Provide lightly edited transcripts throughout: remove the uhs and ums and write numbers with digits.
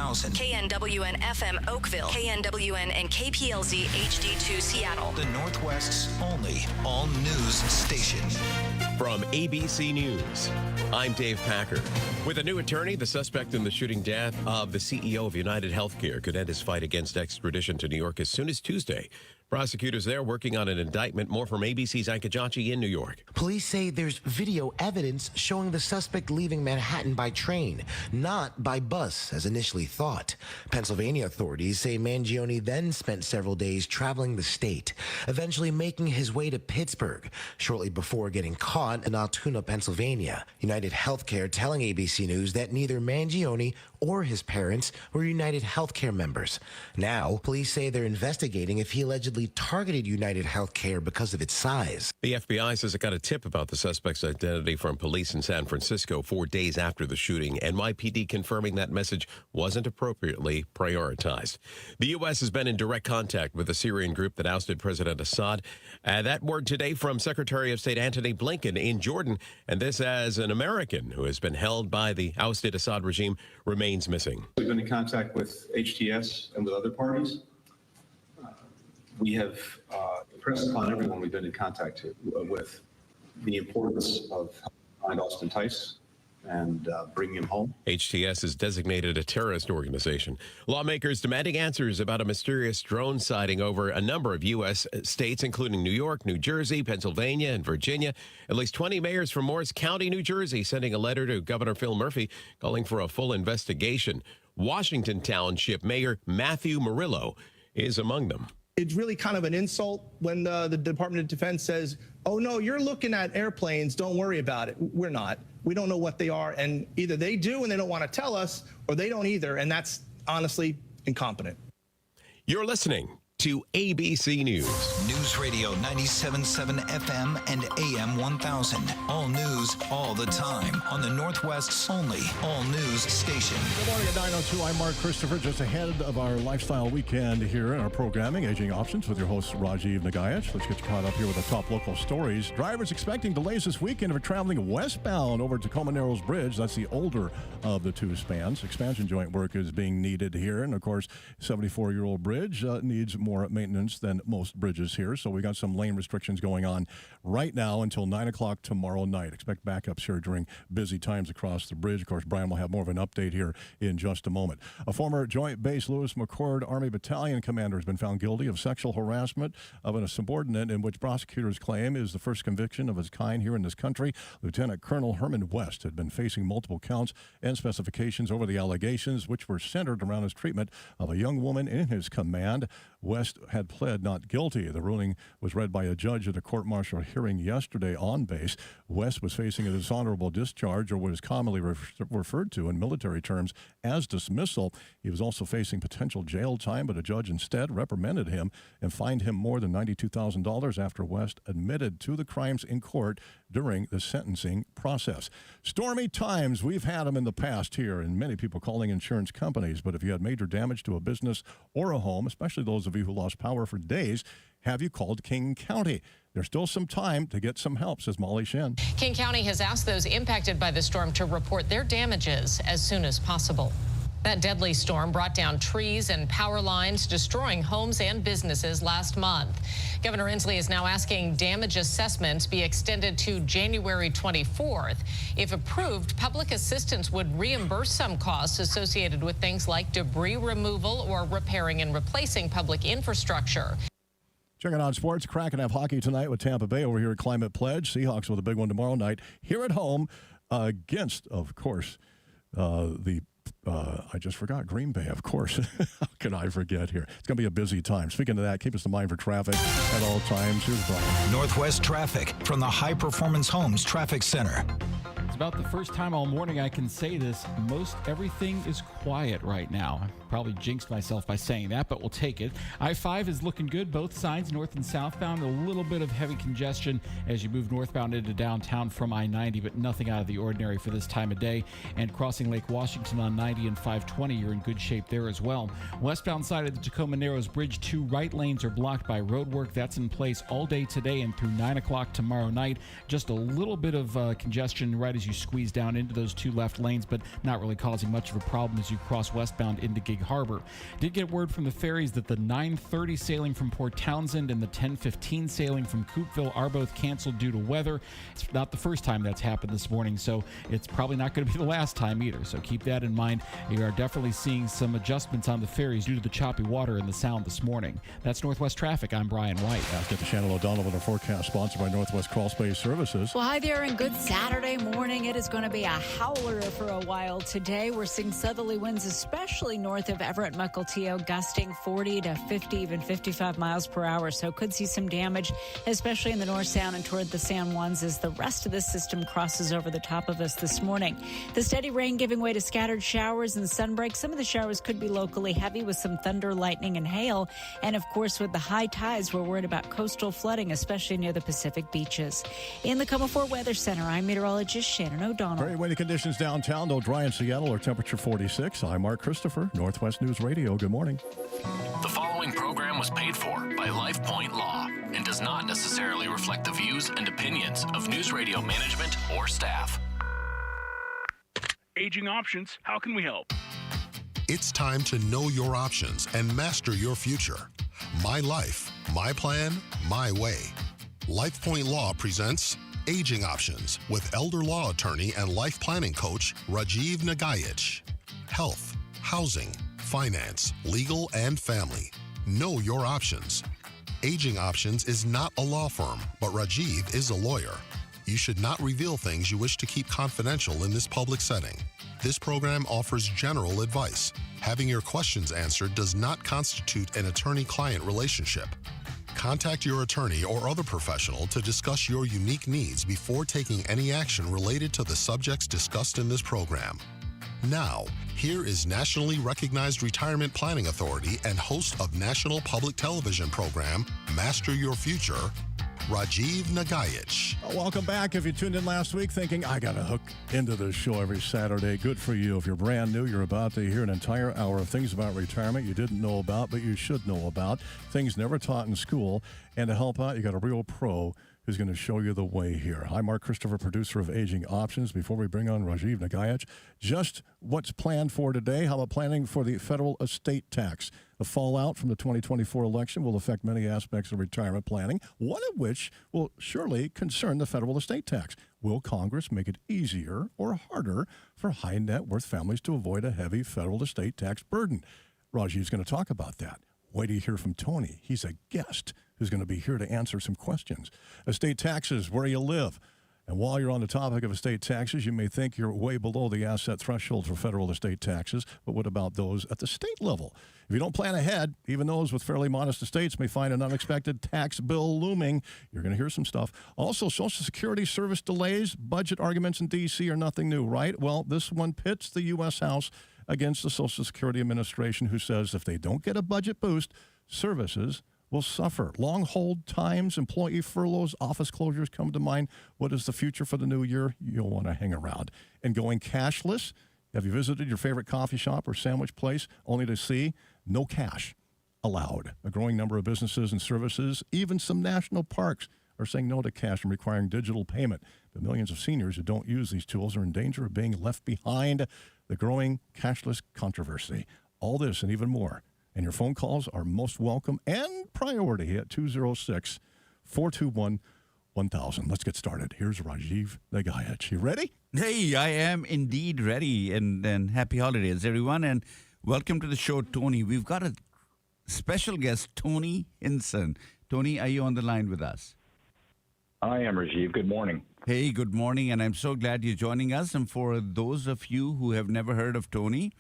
1000. KNWN FM Oakville. KNWN and KPLZ HD2 Seattle. The Northwest's only all-news station. From ABC News, I'm Dave Packer. With a new attorney, the suspect in the shooting death of the CEO of United Healthcare could end his fight against extradition to New York as soon as Tuesday. Prosecutors there working on an indictment. More from ABC's Anka Jachi in New York. Police say there's video evidence showing the suspect leaving Manhattan by train, not by bus, as initially thought. Pennsylvania authorities say Mangione then spent several days traveling the state, eventually making his way to Pittsburgh, shortly before getting caught in Altoona, Pennsylvania. United Healthcare telling ABC News that neither Mangione or his parents were United Healthcare members. Now, police say they're investigating if he allegedly targeted United Healthcare because of its size. The FBI says it got a tip about the suspect's identity from police in San Francisco 4 days after the shooting. NYPD confirming that message wasn't appropriately prioritized. The U.S. has been in direct contact with the Syrian group that ousted President Assad. That word today from Secretary of State Antony Blinken in Jordan. And this as an American who has been held by the ousted Assad regime remains missing. We've been in contact with HTS and with other parties. We have impressed upon everyone we've been in contact with the importance of helping Austin Tice and bringing him home. HTS is designated a terrorist organization. Lawmakers demanding answers about a mysterious drone sighting over a number of U.S. states, including New York, New Jersey, Pennsylvania, and Virginia. At least 20 mayors from Morris County, New Jersey, sending a letter to Governor Phil Murphy calling for a full investigation. Washington Township Mayor Matthew Murillo is among them. It's really kind of an insult when the Department of Defense says, oh, no, you're looking at airplanes. Don't worry about it. We're not. We don't know what they are. And either they do and they don't want to tell us, or they don't either. And that's honestly incompetent. You're listening to ABC News. News Radio 97.7 FM and AM 1000. All news, all the time on the Northwest's only all-news station. Good morning at 9:02. I'm Mark Christopher. Just ahead of our lifestyle weekend here in our programming, Aging Options, with your host, Rajiv Nagaich. Let's get you caught up here with the top local stories. Drivers expecting delays this weekend if you're traveling westbound over Tacoma Narrows Bridge. That's the older of the two spans. Expansion joint work is being needed here. And, of course, 74-year-old bridge needs more maintenance than most bridges here. So we got some lane restrictions going on right now until 9 o'clock tomorrow night. Expect backups here during busy times across the bridge. Of course, Brian will have more of an update here in just a moment. A former Joint Base Lewis McChord Army Battalion commander has been found guilty of sexual harassment of a subordinate, in which prosecutors claim is the first conviction of its kind here in this country. Lieutenant Colonel Herman West had been facing multiple counts and specifications over the allegations, which were centered around his treatment of a young woman in his command. West had pled not guilty. The ruling was read by a judge at a court-martial hearing yesterday on base. West was facing a dishonorable discharge, or what is commonly referred to in military terms as dismissal. He was also facing potential jail time, but a judge instead reprimanded him and fined him more than $92,000 after West admitted to the crimes in court during the sentencing process. Stormy times, we've had them in the past here, and many people calling insurance companies. But if you had major damage to a business or a home, especially those of you who lost power for days, have you called King County? There's still some time to get some help, says Molly Shen. King County has asked those impacted by the storm to report their damages as soon as possible. That deadly storm brought down trees and power lines, destroying homes and businesses last month. Governor Inslee is now asking damage assessments be extended to January 24th. If approved, public assistance would reimburse some costs associated with things like debris removal or repairing and replacing public infrastructure. Checking on sports, Kraken have hockey tonight with Tampa Bay over here at Climate Pledge. Seahawks with a big one tomorrow night here at home against, of course, I just forgot Green Bay, of course. How can I forget here? It's going to be a busy time. Speaking of that, keep us in mind for traffic at all times. Here's Brian. Northwest traffic from the High Performance Homes Traffic Center. It's about the first time all morning I can say this. Most everything is quiet right now. I probably jinxed myself by saying that, but we'll take it. I-5 is looking good, both sides, north and southbound. A little bit of heavy congestion as you move northbound into downtown from I-90, but nothing out of the ordinary for this time of day. And crossing Lake Washington on 90 and 520, you're in good shape there as well. Westbound side of the Tacoma Narrows Bridge, 2 right lanes are blocked by road work. That's in place all day today and through 9 o'clock tomorrow night. Just a little bit of congestion right as you squeeze down into those 2 left lanes, but not really causing much of a problem as you you cross westbound into Gig Harbor. Did get word from the ferries that the 9:30 sailing from Port Townsend and the 10:15 sailing from Coupeville are both canceled due to weather. It's not the first time that's happened this morning, so it's probably not going to be the last time either. So keep that in mind. You are definitely seeing some adjustments on the ferries due to the choppy water and the sound this morning. That's Northwest Traffic. I'm Brian White. Let's get to Shannon O'Donnell with our forecast, sponsored by Northwest Crawl Space Services. Well, hi there, and good Saturday morning. It is going to be a howler for a while today. We're seeing southerly winds, especially north of Everett, Mukilteo, gusting 40 to 50, even 55 miles per hour. So could see some damage, especially in the North Sound and toward the San Juans as the rest of this system crosses over the top of us this morning. The steady rain giving way to scattered showers and sunbreaks. Some of the showers could be locally heavy with some thunder, lightning, and hail. And of course, with the high tides, we're worried about coastal flooding, especially near the Pacific beaches. In the Comerford Weather Center, I'm meteorologist Shannon O'Donnell. Very windy conditions downtown, though dry in Seattle, our temperature 46. I'm Mark Christopher, Northwest News Radio. Good morning. The following program was paid for by LifePoint Law and does not necessarily reflect the views and opinions of News Radio management or staff. Aging Options, how can we help? It's time to know your options and master your future. My life, my plan, my way. LifePoint Law presents Aging Options with elder law attorney and life planning coach Rajiv Nagaich. Health, housing, finance, legal, and family. Know your options. Aging Options is not a law firm, but Rajiv is a lawyer. You should not reveal things you wish to keep confidential in this public setting. This program offers general advice. Having your questions answered does not constitute an attorney-client relationship. Contact your attorney or other professional to discuss your unique needs before taking any action related to the subjects discussed in this program. Now, here is nationally recognized retirement planning authority and host of national public television program, Master Your Future, Rajiv Nagaich. Welcome back. If you tuned in last week thinking, I got to hook into this show every Saturday, good for you. If you're brand new, you're about to hear an entire hour of things about retirement you didn't know about, but you should know about, things never taught in school. And to help out, you got a real pro who's going to show you the way here. I'm Mark Christopher, producer of Aging Options. Before we bring on Rajiv Nagaich, just what's planned for today? How about planning for the federal estate tax? The fallout from the 2024 election will affect many aspects of retirement planning, one of which will surely concern the federal estate tax. Will Congress make it easier or harder for high net worth families to avoid a heavy federal estate tax burden? Rajiv's going to talk about that. Wait till you hear from Tony. He's a guest who's going to be here to answer some questions. Estate taxes, where you live. And while you're on the topic of estate taxes, you may think you're way below the asset threshold for federal estate taxes, but what about those at the state level? If you don't plan ahead, even those with fairly modest estates may find an unexpected tax bill looming. You're going to hear some stuff. Also, Social Security service delays, budget arguments in D.C. are nothing new, right? Well, this one pits the U.S. House against the Social Security Administration, who says if they don't get a budget boost, services will suffer. Long hold times, employee furloughs, office closures come to mind. What is the future for the new year? You'll want to hang around. And going cashless, have you visited your favorite coffee shop or sandwich place only to see no cash allowed? A growing number of businesses and services, even some national parks, are saying no to cash and requiring digital payment. But millions of seniors who don't use these tools are in danger of being left behind. The growing cashless controversy. All this and even more. And your phone calls are most welcome and priority at 206-421-1000. Let's get started. Here's Rajiv Nagaich. You ready? Hey, I am indeed ready. And happy holidays, everyone. And welcome to the show, Tony. We've got a special guest, Tony Hinson. Tony, are you on the line with us? I am, Rajiv. Good morning. Hey, good morning. And I'm so glad you're joining us. And for those of you who have never heard of Tony,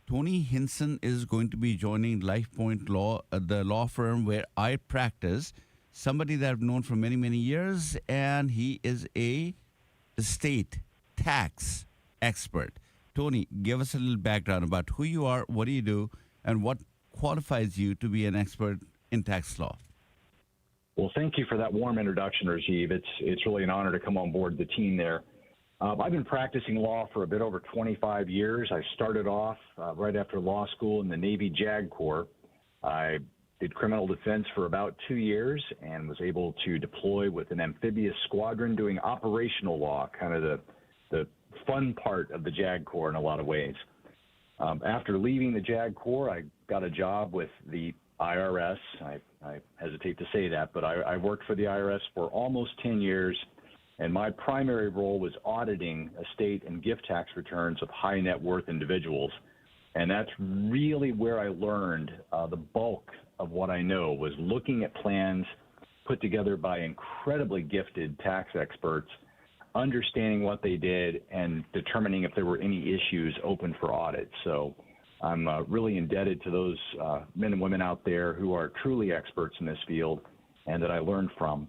Tony Hinson is going to be joining LifePoint Law, the law firm where I practice, somebody that I've known for many, many years, and he is a estate tax expert. Tony, give us a little background about who you are, what do you do, and what qualifies you to be an expert in tax law. Well, thank you for that warm introduction, Rajiv. It's really an honor to come on board the team there. I've been practicing law for a bit over 25 years. I started off right after law school in the Navy JAG Corps. I did criminal defense for about 2 years and was able to deploy with an amphibious squadron doing operational law, kind of the fun part of the JAG Corps in a lot of ways. After leaving the JAG Corps, I got a job with the IRS. I hesitate to say that, but I worked for the IRS for almost 10 years, and my primary role was auditing estate and gift tax returns of high net worth individuals. And that's really where I learned the bulk of what I know, was looking at plans put together by incredibly gifted tax experts, understanding what they did, and determining if there were any issues open for audit. So I'm really indebted to those men and women out there who are truly experts in this field and that I learned from.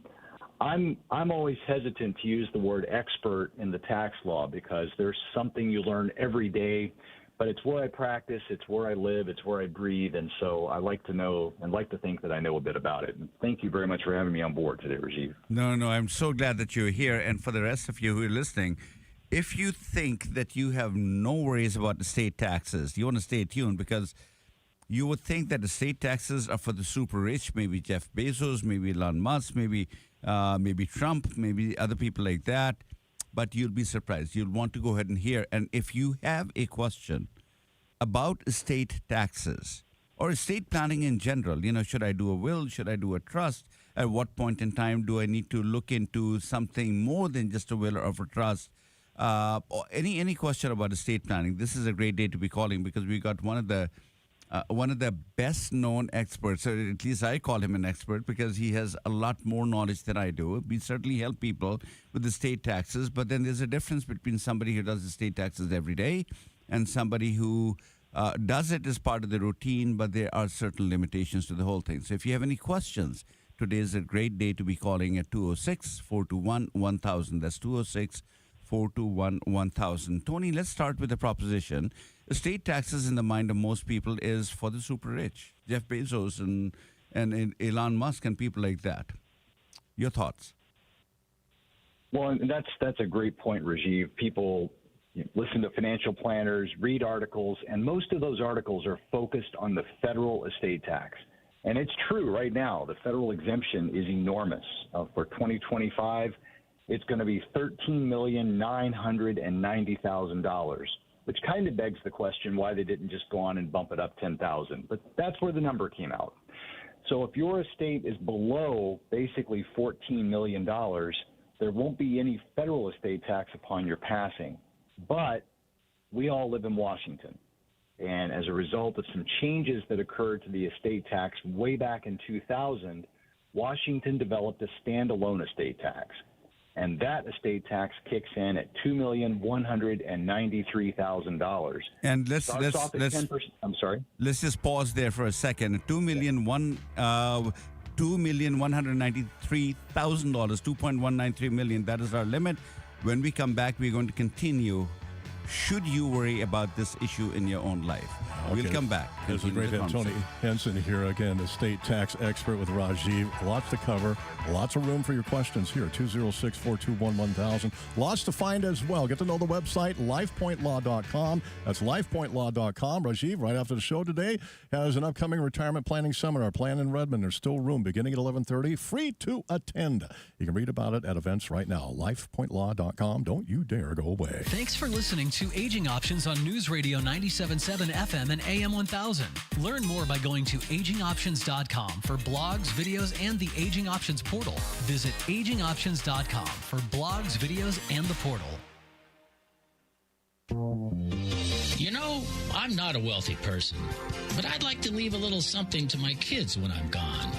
I'm always hesitant to use the word expert in the tax law because there's something you learn every day, but it's where I practice, it's where I live, it's where I breathe, and so I like to know and like to think that I know a bit about it. And thank you very much for having me on board today, Rajiv. No, I'm so glad that you're here. And for the rest of you who are listening, if you think that you have no worries about the state taxes, you want to stay tuned because you would think that the state taxes are for the super rich, maybe Jeff Bezos, maybe Elon Musk, maybe Trump, maybe other people like that. But you'll be surprised. You'll want to go ahead and hear. And if you have a question about estate taxes or estate planning in general, should I do a will? Should I do a trust? At what point in time do I need to look into something more than just a will or a trust? Or any question about estate planning, this is a great day to be calling because we got one of the best known experts, or at least I call him an expert because he has a lot more knowledge than I do. We certainly help people with the state taxes, but then there's a difference between somebody who does the state taxes every day and somebody who does it as part of the routine, but there are certain limitations to the whole thing. So if you have any questions, today is a great day to be calling at 206-421-1000. That's 206-421-1000. Tony, let's start with the proposition. Estate taxes in the mind of most people is for the super rich, Jeff Bezos and Elon Musk and people like that. Your thoughts? Well, and that's a great point, Rajiv. People listen to financial planners, read articles, and most of those articles are focused on the federal estate tax. And it's true right now. The federal exemption is enormous. For 2025, it's going to be $13,990,000. Which kind of begs the question why they didn't just go on and bump it up 10,000. But that's where the number came out. So if your estate is below basically $14 million, there won't be any federal estate tax upon your passing. But we all live in Washington. And as a result of some changes that occurred to the estate tax way back in 2000, Washington developed a standalone estate tax. And that estate tax kicks in at $2,193,000. And let's I'm sorry. Let's just pause there for a second. $2,193,000, $2.193 million. That is our limit. When we come back, we're going to continue. Should you worry about this issue in your own life? Okay. We'll come back. It's great to have Tony Henson here again, the state tax expert with Rajiv. Lots to cover. Lots of room for your questions here. 206-421-1000. Lots to find as well. Get to know the website, lifepointlaw.com. That's lifepointlaw.com. Rajiv, right after the show today, has an upcoming retirement planning seminar planned in Redmond. There's still room beginning at 11:30. Free to attend. You can read about it at events right now. Lifepointlaw.com. Don't you dare go away. Thanks for listening to Aging Options on News Radio 97.7 FM and AM 1000. Learn more by going to AgingOptions.com for blogs, videos, and the Aging Options portal. Visit AgingOptions.com for blogs, videos, and the portal. You know, I'm not a wealthy person, but I'd like to leave a little something to my kids when I'm gone.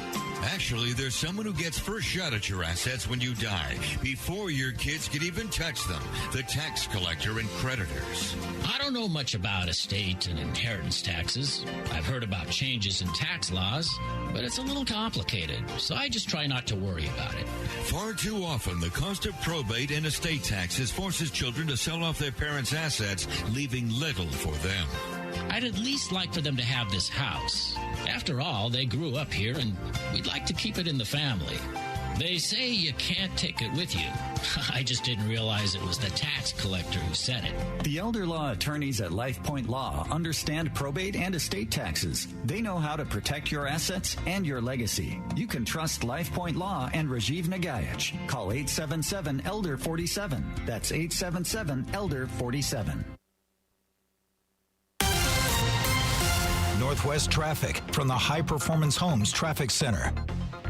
Actually, there's someone who gets first shot at your assets when you die, before your kids can even touch them. The tax collector and creditors. I don't know much about estate and inheritance taxes. I've heard about changes in tax laws, but it's a little complicated, so I just try not to worry about it. Far too often, the cost of probate and estate taxes forces children to sell off their parents' assets, leaving little for them. I'd at least like for them to have this house. After all, they grew up here, and we'd like to keep it in the family. They say you can't take it with you. I just didn't realize it was the tax collector who said it. The elder law attorneys at LifePoint Law understand probate and estate taxes. They know how to protect your assets and your legacy. You can trust LifePoint Law and Rajiv Nagaich. Call 877-ELDER-47. That's 877-ELDER-47. Northwest traffic from the High Performance Homes Traffic Center.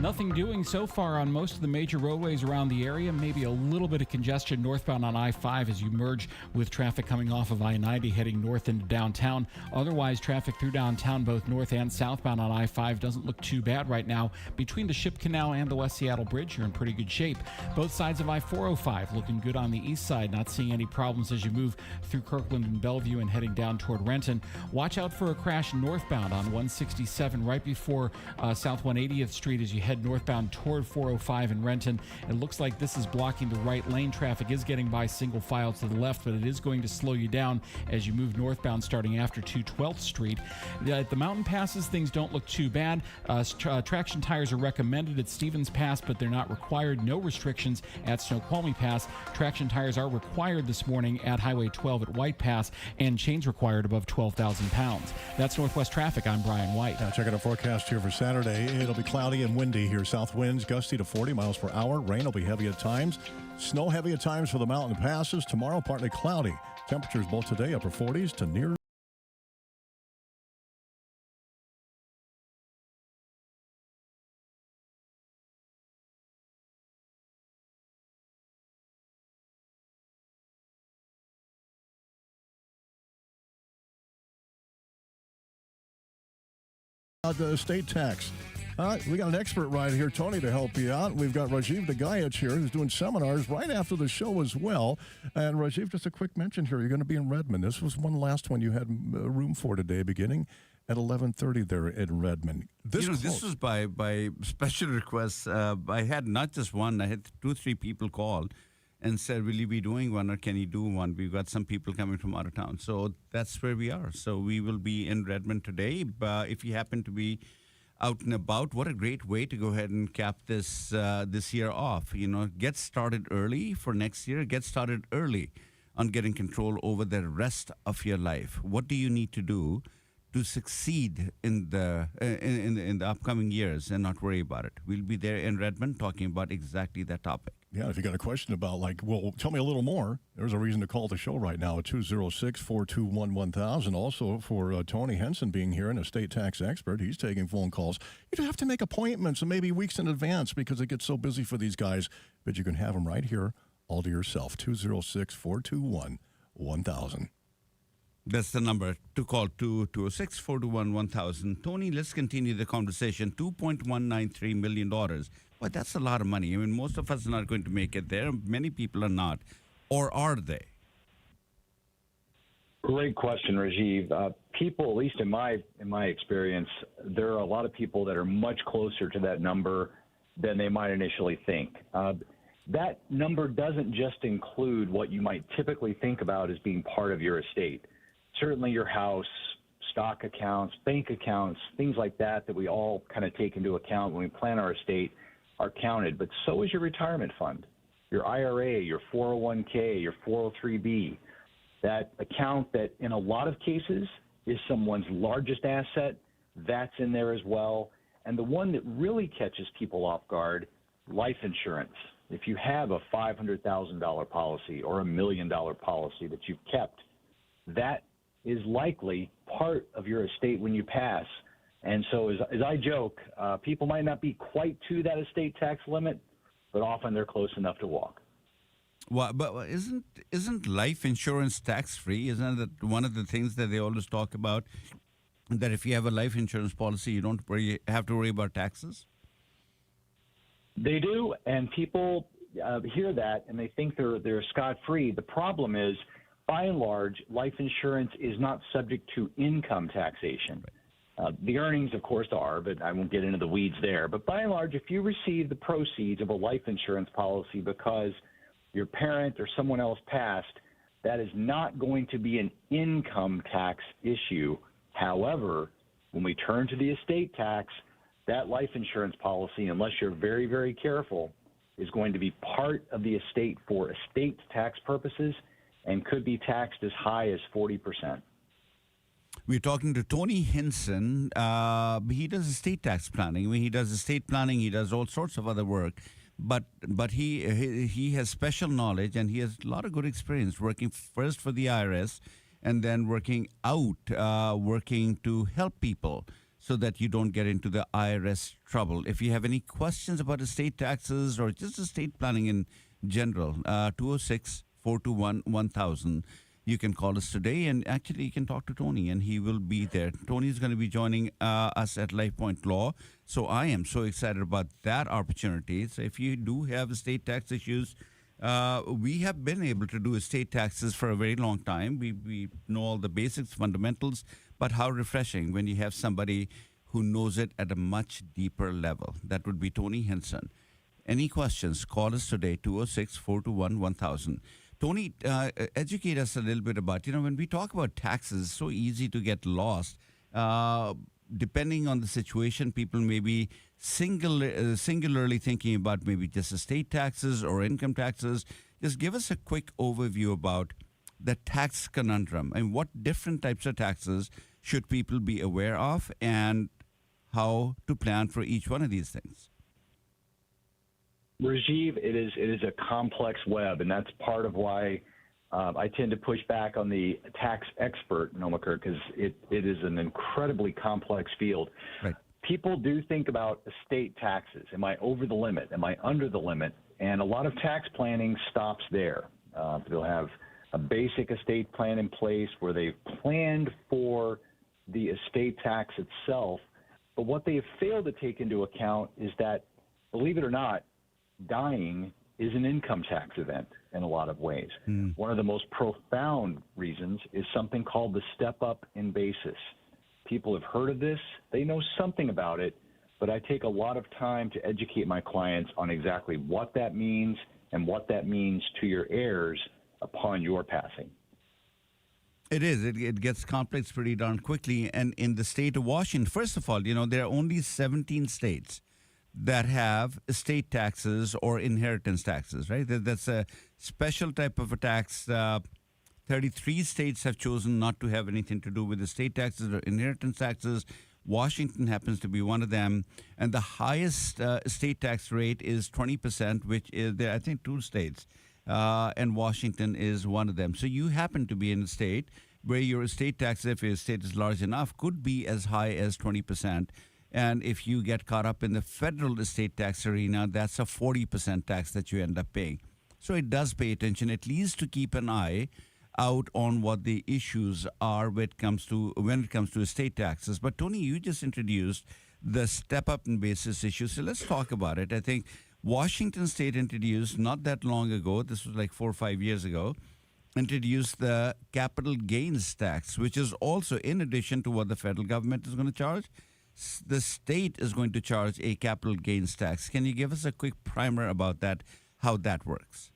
Nothing doing so far on most of the major roadways around the area. Maybe a little bit of congestion northbound on I-5 as you merge with traffic coming off of I-90 heading north into downtown. Otherwise, traffic through downtown, both north and southbound on I-5, doesn't look too bad right now. Between the Ship Canal and the West Seattle Bridge, you're in pretty good shape. Both sides of I-405 looking good on the east side. Not seeing any problems as you move through Kirkland and Bellevue and heading down toward Renton. Watch out for a crash northbound on 167 right before South 180th Street as you head northbound toward 405 in Renton. It looks like this is blocking the right lane. Traffic is getting by single file to the left, but it is going to slow you down as you move northbound starting after 212th Street. At the mountain passes, things don't look too bad. Traction tires are recommended at Stevens Pass, but they're not required. No restrictions at Snoqualmie Pass. Traction tires are required this morning at Highway 12 at White Pass, and chains required above 12,000 pounds. That's Northwest traffic. I'm Brian White. Now checking our forecast here for Saturday. It'll be cloudy and windy here. South winds gusty to 40 miles per hour. Rain will be heavy at times. Snow heavy at times for the mountain passes. Tomorrow, partly cloudy. Temperatures both today upper 40s to near the estate tax. All right, we got an expert right here, Tony, to help you out. We've got Rajiv Nagaich here, who's doing seminars right after the show as well. And Rajiv, just a quick mention here, you're going to be in Redmond. This was one last one you had room for today, beginning at 11:30 there in Redmond. This was by special request. I had not just one, I had 2-3 people call and said, will you be doing one or can you do one? We've got some people coming from out of town. So that's where we are. So we will be in Redmond today. But if you happen to be out and about, what a great way to go ahead and cap this year off. Get started early for next year. Get started early on getting control over the rest of your life. What do you need to do to succeed in the upcoming years and not worry about it? We'll be there in Redmond talking about exactly that topic. Yeah, if you got a question about, tell me a little more, there's a reason to call the show right now at 206-421-1000. Also, for Tony Henson being here, an estate tax expert, he's taking phone calls. You don't have to make appointments and maybe weeks in advance because it gets so busy for these guys, but you can have them right here all to yourself. 206-421-1000. That's the number to call, 206-421-1000. Tony, let's continue the conversation. $2.193 million. But that's a lot of money. I mean, most of us are not going to make it there. Many people are not. Or are they? Great question, Rajiv. People, at least in my experience, there are a lot of people that are much closer to that number than they might initially think. That number doesn't just include what you might typically think about as being part of your estate. Certainly your house, stock accounts, bank accounts, things like that we all kind of take into account when we plan our estate are counted. But so is your retirement fund, your IRA, your 401k, your 403b, that account that in a lot of cases is someone's largest asset, that's in there as well. And the one that really catches people off guard, life insurance. If you have a $500,000 policy or $1 million policy that you've kept, that is likely part of your estate when you pass. And so as I joke, people might not be quite to that estate tax limit, but often they're close enough to walk. Well, but isn't life insurance tax-free? Isn't that one of the things that they always talk about, that if you have a life insurance policy, you don't have to worry about taxes? They do, and people hear that, and they think they're scot-free. The problem is, by and large, life insurance is not subject to income taxation. The earnings, of course, are, but I won't get into the weeds there. But by and large, if you receive the proceeds of a life insurance policy because your parent or someone else passed, that is not going to be an income tax issue. However, when we turn to the estate tax, that life insurance policy, unless you're very, very careful, is going to be part of the estate for estate tax purposes and could be taxed as high as 40%. We're talking to Tony Henson. He does estate tax planning. I mean, he does estate planning. He does all sorts of other work. But he has special knowledge, and he has a lot of good experience working first for the IRS and then working to help people so that you don't get into the IRS trouble. If you have any questions about estate taxes or just estate planning in general, 206-421-1000. You can call us today, and actually you can talk to Tony, and he will be there. Tony is going to be joining us at LifePoint Law, so I am so excited about that opportunity. So if you do have estate tax issues, we have been able to do estate taxes for a very long time. We know all the basics, fundamentals, but how refreshing when you have somebody who knows it at a much deeper level. That would be Tony Hinson. Any questions, call us today, 206-421-1000. Tony, educate us a little bit about, when we talk about taxes, it's so easy to get lost. Depending on the situation, people may be singularly thinking about maybe just estate taxes or income taxes. Just give us a quick overview about the tax conundrum and what different types of taxes should people be aware of and how to plan for each one of these things. Rajiv, it is a complex web, and that's part of why I tend to push back on the tax expert nomenclature, because it is an incredibly complex field. Right. People do think about estate taxes. Am I over the limit? Am I under the limit? And a lot of tax planning stops there. They'll have a basic estate plan in place where they've planned for the estate tax itself, but what they have failed to take into account is that, believe it or not, dying is an income tax event in a lot of ways. One of the most profound reasons is something called the step-up in basis. People have heard of this. They know something about it, but I take a lot of time to educate my clients on exactly what that means and what that means to your heirs upon your passing. It is. It gets complex pretty darn quickly. And in the state of Washington, first of all, there are only 17 states that have estate taxes or inheritance taxes, right? That's a special type of a tax. 33 states have chosen not to have anything to do with estate taxes or inheritance taxes. Washington happens to be one of them. And the highest estate tax rate is 20%, which is there, I think, 2 states. And Washington is one of them. So you happen to be in a state where your estate tax, if your estate is large enough, could be as high as 20%. And if you get caught up in the federal estate tax arena, that's a 40% tax that you end up paying. So it does pay attention, at least to keep an eye out on what the issues are when it comes to estate taxes. But Tony, you just introduced the step-up in basis issue. So let's talk about it. I think Washington State introduced not that long ago, this was like 4 or 5 years ago, introduced the capital gains tax, which is also in addition to what the federal government is going to charge. The state is going to charge a capital gains tax. Can you give us a quick primer about that, how that works?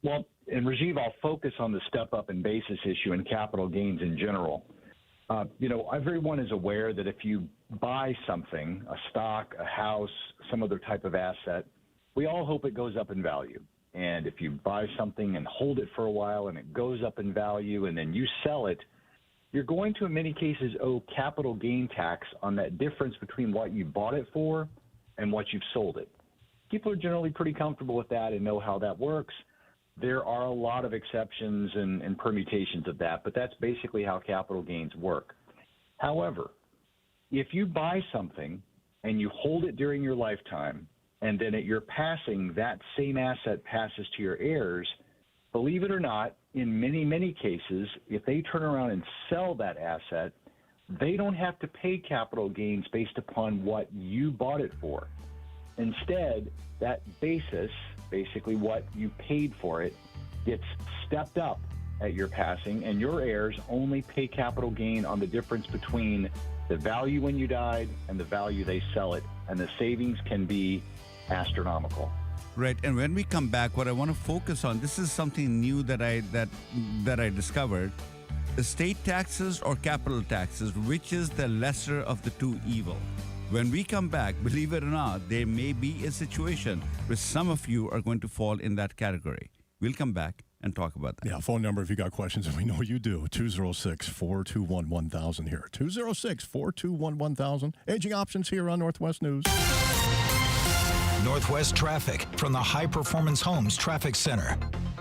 Well, and Rajiv, I'll focus on the step-up in basis issue and capital gains in general. Everyone is aware that if you buy something, a stock, a house, some other type of asset, we all hope it goes up in value. And if you buy something and hold it for a while and it goes up in value and then you sell it, you're going to, in many cases, owe capital gain tax on that difference between what you bought it for and what you've sold it. People are generally pretty comfortable with that and know how that works. There are a lot of exceptions and permutations of that, but that's basically how capital gains work. However, if you buy something and you hold it during your lifetime, and then at your passing, that same asset passes to your heirs, believe it or not, in many, many cases, if they turn around and sell that asset, they don't have to pay capital gains based upon what you bought it for. Instead, that basis, basically what you paid for it, gets stepped up at your passing, and your heirs only pay capital gain on the difference between the value when you died and the value they sell it, and the savings can be astronomical. Right, and when we come back, what I want to focus on, this is something new that I discovered. Estate taxes or capital taxes, which is the lesser of the two evil? When we come back, believe it or not, there may be a situation where some of you are going to fall in that category. We'll come back and talk about that. Yeah, phone number if you got questions, and we know you do, 206-421-1000 here. 206-421-1000. Aging Options here on Northwest News. Northwest traffic from the High Performance Homes Traffic Center.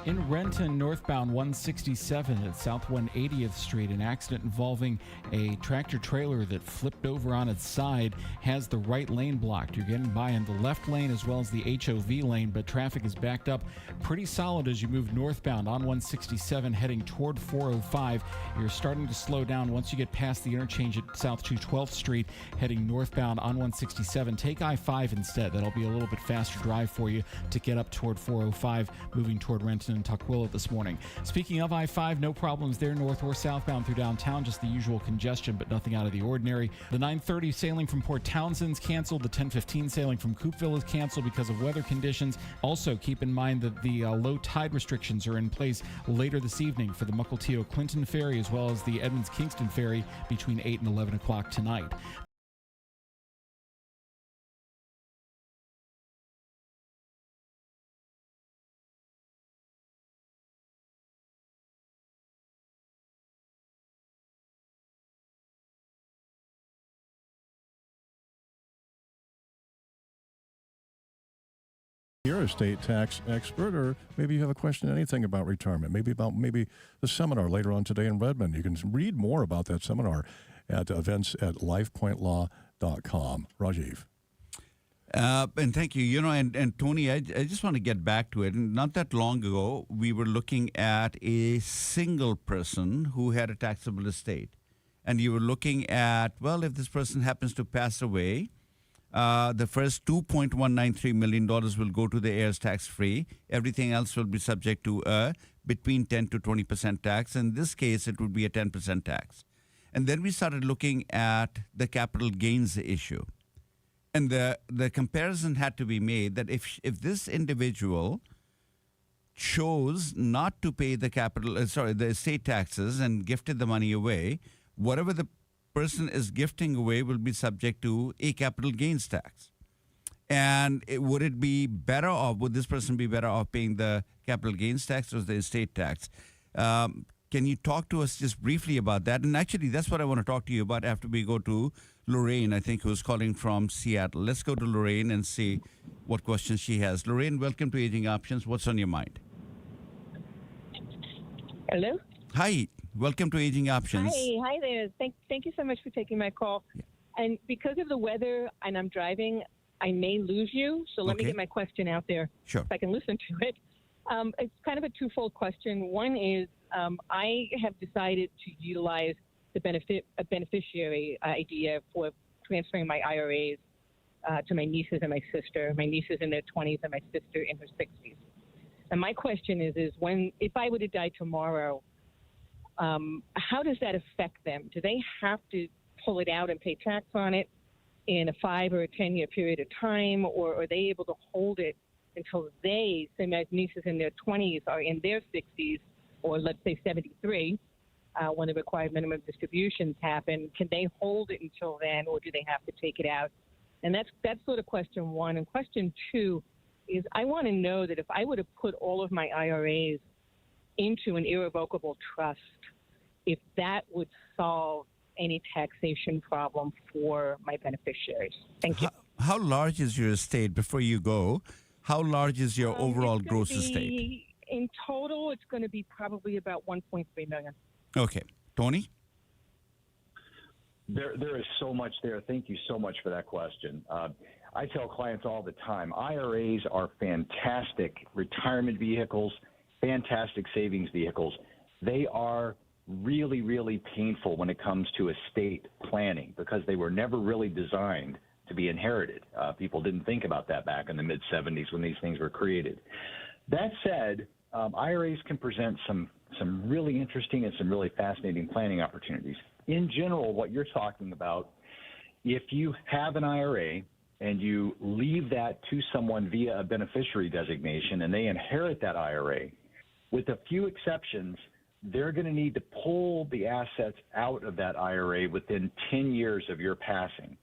In Renton, northbound 167 at South 180th Street, an accident involving a tractor trailer that flipped over on its side has the right lane blocked. You're getting by in the left lane as well as the HOV lane, but traffic is backed up pretty solid as you move northbound on 167 heading toward 405. You're starting to slow down once you get past the interchange at South 212th Street heading northbound on 167. Take I-5 instead. That'll be a little bit faster drive for you to get up toward 405, moving toward Renton and Tukwila this morning. Speaking of I-5, no problems there north or southbound through downtown, just the usual congestion, but nothing out of the ordinary. The 9:30 sailing from Port Townsend's canceled. The 10:15 sailing from Coopville is canceled because of weather conditions. Also, keep in mind that the low tide restrictions are in place later this evening for the Mukilteo Clinton Ferry as well as the Edmonds Kingston Ferry between 8 and 11 o'clock tonight. You're a state tax expert, or maybe you have a question, anything about retirement, maybe the seminar later on today in Redmond. You can read more about that seminar at events at lifepointlaw.com. Rajiv. And thank you. You know, and Tony, I just want to get back to it. Not that long ago, we were looking at a single person who had a taxable estate. And you were looking at, well, if this person happens to pass away, the first $2.193 million will go to the heirs tax-free. Everything else will be subject to between 10 to 20% tax. In this case, it would be a 10% tax. And then we started looking at the capital gains issue. And the comparison had to be made that if this individual chose not to pay the estate taxes and gifted the money away, whatever the person is gifting away will be subject to a capital gains tax. And would this person be better off paying the capital gains tax or the estate tax? Can you talk to us just briefly about that? And actually, that's what I want to talk to you about after we go to Lorraine, I think, who's calling from Seattle. Let's go to Lorraine and see what questions she has. Lorraine, welcome to Aging Options. What's on your mind? Hello? Hi. Welcome to Aging Options. Hi there. Thank you so much for taking my call. Yeah. And because of the weather and I'm driving, I may lose you. So let me get my question out there. Sure. If I can listen to it. It's kind of a twofold question. One is I have decided to utilize the beneficiary idea for transferring my IRAs to my nieces and my sister. My niece is in their 20s and my sister in her 60s. And my question is if I were to die tomorrow, how does that affect them? Do they have to pull it out and pay tax on it in a 5 or a 10-year period of time, or are they able to hold it until they, say my nieces in their 20s are in their 60s, or let's say 73, when the required minimum distributions happen? Can they hold it until then, or do they have to take it out? And that's sort of question one. And question two is I want to know that if I were to put all of my IRAs into an irrevocable trust, if that would solve any taxation problem for my beneficiaries. Thank you. How large is your estate, before you go? How large is your overall gross estate? In total, it's going to be probably about $1.3 million. Okay. Tony? There is so much there. Thank you so much for that question. I tell clients all the time, IRAs are fantastic retirement vehicles, fantastic savings vehicles. They are really, really painful when it comes to estate planning because they were never really designed to be inherited. People didn't think about that back in the mid-'70s when these things were created. That said, IRAs can present some really interesting and some really fascinating planning opportunities. In general, what you're talking about, if you have an IRA and you leave that to someone via a beneficiary designation and they inherit that IRA, with a few exceptions, they're going to need to pull the assets out of that IRA within 10 years of your passing.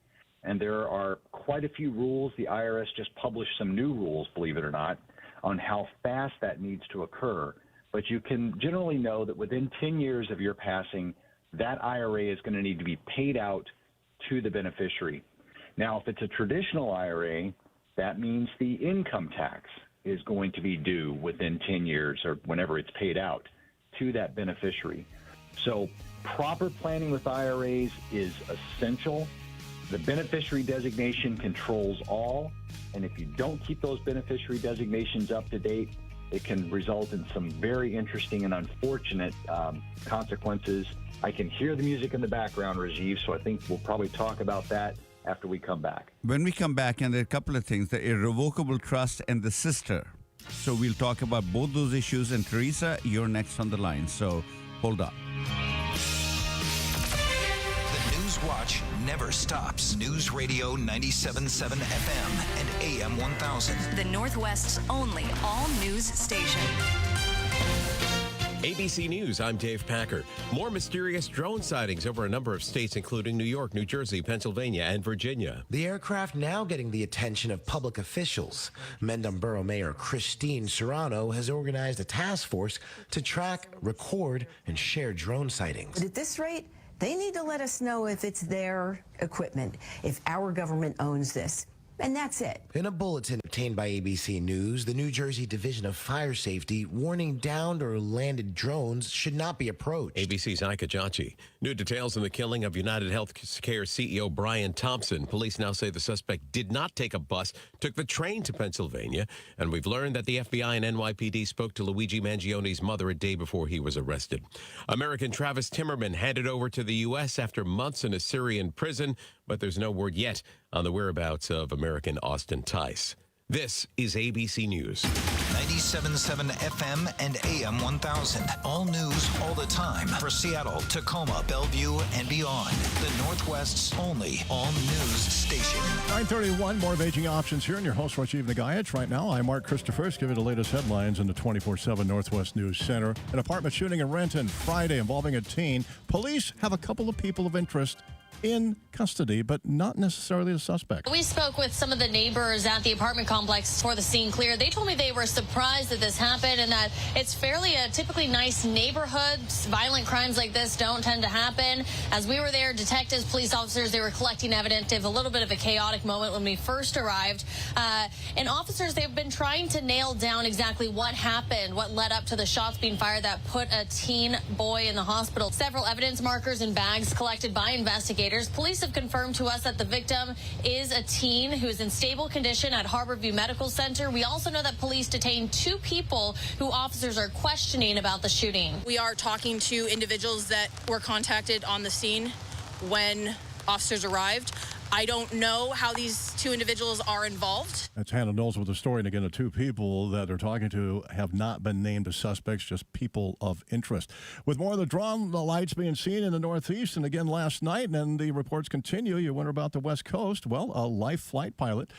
And there are quite a few rules. The IRS just published some new rules, believe it or not, on how fast that needs to occur. But you can generally know that within 10 years of your passing, that IRA is going to need to be paid out to the beneficiary. Now, if it's a traditional IRA, that means the income tax is going to be due within 10 years or whenever it's paid out to that beneficiary. So proper planning with IRAs is essential. The beneficiary designation controls all, and if you don't keep those beneficiary designations up to date, it can result in some very interesting and unfortunate consequences. I can hear the music in the background, Rajiv, so I think we'll probably talk about that after we come back. When we come back, and there are a couple of things, the irrevocable trust and the sister. So we'll talk about both those issues. And Teresa, you're next on the line, so hold up. The News Watch never stops. News Radio 97.7 FM and AM 1000. The Northwest's only all-news station. ABC News, I'm Dave Packer. More mysterious drone sightings over a number of states, including New York, New Jersey, Pennsylvania, and Virginia. The aircraft now getting the attention of public officials. Mendham Borough Mayor Christine Serrano has organized a task force to track, record, and share drone sightings. But at this rate, they need to let us know if it's their equipment, if our government owns this. And that's it. In a bulletin obtained by ABC News, the New Jersey Division of Fire Safety warning downed or landed drones should not be approached. ABC's Ika Jachi. New details on the killing of United Healthcare CEO Brian Thompson. Police now say the suspect did not take a bus, took the train to Pennsylvania. And we've learned that the FBI and NYPD spoke to Luigi Mangioni's mother a day before he was arrested. American Travis Timmerman handed over to the U.S. after months in a Syrian prison, but there's no word yet on the whereabouts of American Austin Tice. This is ABC News. 97.7 FM and AM 1000. All news, all the time. For Seattle, Tacoma, Bellevue, and beyond. The Northwest's only all-news station. 9:31, more of Aging Options here, and your host, Rajiv Nagaich. Right now, I'm Mark Christopher. Give you the latest headlines in the 24/7 Northwest News Center. An apartment shooting in Renton Friday involving a teen. Police have a couple of people of interest in custody, but not necessarily the suspect. We spoke with some of the neighbors at the apartment complex before the scene cleared. They told me they were surprised that this happened and that it's fairly a typically nice neighborhood. Violent crimes like this don't tend to happen. As we were there, detectives, police officers, they were collecting evidence of a little bit of a chaotic moment when we first arrived. And officers, they've been trying to nail down exactly what happened, what led up to the shots being fired that put a teen boy in the hospital. Several evidence markers and bags collected by investigators. Police have confirmed to us that the victim is a teen who is in stable condition at Harborview Medical Center. We also know that police detained 2 people who officers are questioning about the shooting. We are talking to individuals that were contacted on the scene when officers arrived. I don't know how these 2 individuals are involved. That's Hannah Knowles with the story. And again, the 2 people that they're talking to have not been named as suspects, just people of interest. With more of the drone lights being seen in the Northeast, and again last night, and the reports continue, you wonder about the West Coast. Well, a Life flight pilot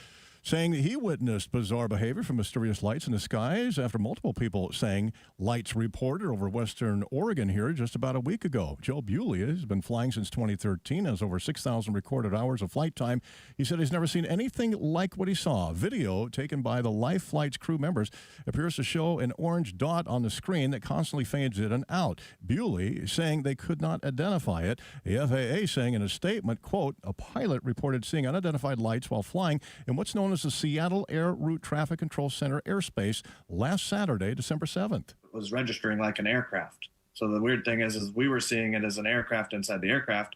saying that he witnessed bizarre behavior from mysterious lights in the skies after multiple people saying lights reported over western Oregon here just about a week ago. Joe Bewley has been flying since 2013, has over 6,000 recorded hours of flight time. He said he's never seen anything like what he saw. Video taken by the Life Flight's crew members appears to show an orange dot on the screen that constantly fades in and out. Bewley saying they could not identify it. The FAA saying in a statement, quote, a pilot reported seeing unidentified lights while flying in what's known as the Seattle Air Route Traffic Control Center airspace last Saturday, December 7th. It was registering like an aircraft. So the weird thing is we were seeing it as an aircraft inside the aircraft,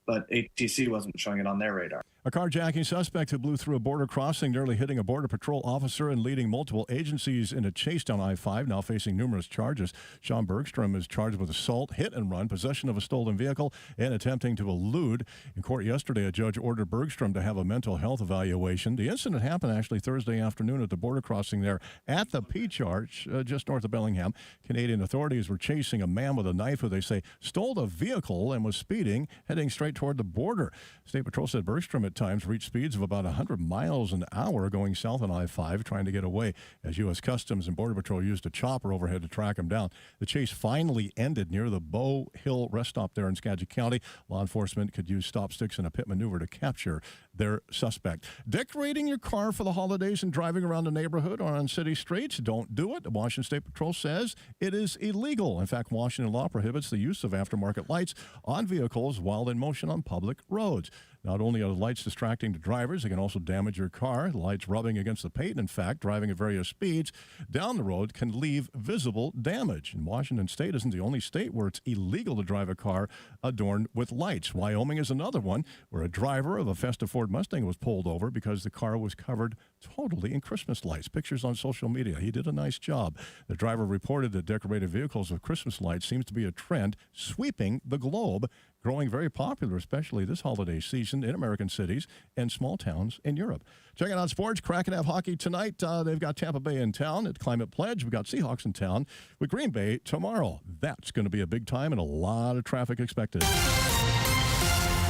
but ATC wasn't showing it on their radar. A carjacking suspect who blew through a border crossing, nearly hitting a Border Patrol officer and leading multiple agencies in a chase down I-5, now facing numerous charges. Sean Bergstrom is charged with assault, hit and run, possession of a stolen vehicle, and attempting to elude. In court yesterday, a judge ordered Bergstrom to have a mental health evaluation. The incident happened actually Thursday afternoon at the border crossing there at the Peach Arch, just north of Bellingham. Canadian authorities were chasing a man with a knife who they say stole the vehicle and was speeding, heading straight toward the border. State Patrol said Bergstrom at times reached speeds of about 100 miles an hour going south on I-5, trying to get away as U.S. Customs and Border Patrol used a chopper overhead to track him down. The chase finally ended near the Bow Hill rest stop there in Skagit County. Law enforcement could use stop sticks and a pit maneuver to capture their suspect. Decorating your car for the holidays and driving around the neighborhood or on city streets, don't do it. The Washington State Patrol says it is illegal. In fact, Washington law prohibits the use of aftermarket lights on vehicles while in motion on public roads. Not only are the lights distracting to drivers, they can also damage your car. The lights rubbing against the paint, in fact, driving at various speeds down the road can leave visible damage. And Washington State isn't the only state where it's illegal to drive a car adorned with lights. Wyoming is another one where a driver of a festive Ford Mustang was pulled over because the car was covered totally in Christmas lights. Pictures on social media. He did a nice job. The driver reported that decorated vehicles with Christmas lights seems to be a trend sweeping the globe, growing very popular, especially this holiday season in American cities and small towns in Europe. Checking out sports, Kraken have hockey tonight. They've got Tampa Bay in town at Climate Pledge. We've got Seahawks in town with Green Bay tomorrow. That's going to be a big time and a lot of traffic expected.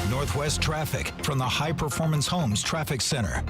Northwest traffic from the High Performance Homes Traffic Center.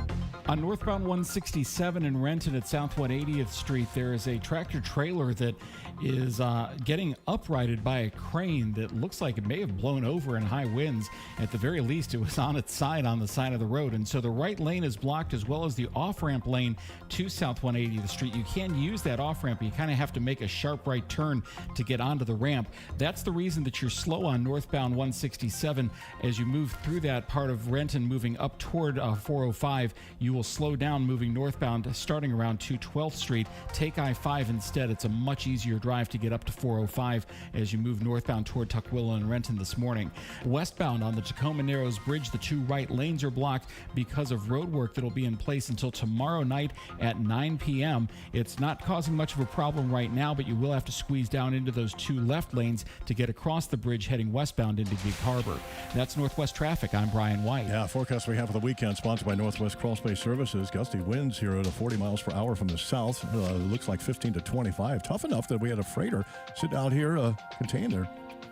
On northbound 167 in Renton at South 180th Street, there is a tractor trailer that is getting uprighted by a crane that looks like it may have blown over in high winds. At the very least, it was on its side on the side of the road. And so the right lane is blocked as well as the off-ramp lane to South 180th Street. You can use that off-ramp, but you kind of have to make a sharp right turn to get onto the ramp. That's the reason that you're slow on northbound 167. As you move through that part of Renton, moving up toward 405, you will slow down moving northbound starting around 212th Street. Take I-5 instead. It's a much easier drive to get up to 405 as you move northbound toward Tukwila and Renton this morning. Westbound on the Tacoma Narrows Bridge, the two right lanes are blocked because of road work that will be in place until tomorrow night at 9 p.m. It's not causing much of a problem right now, but you will have to squeeze down into those two left lanes to get across the bridge heading westbound into Gig Harbor. That's Northwest traffic. I'm Brian White. Yeah, forecast we have for the weekend sponsored by Northwest Crawl Space Services. Gusty winds here at 40 miles per hour from the south. Looks like 15 to 25. Tough enough that we had a freighter sit out here, container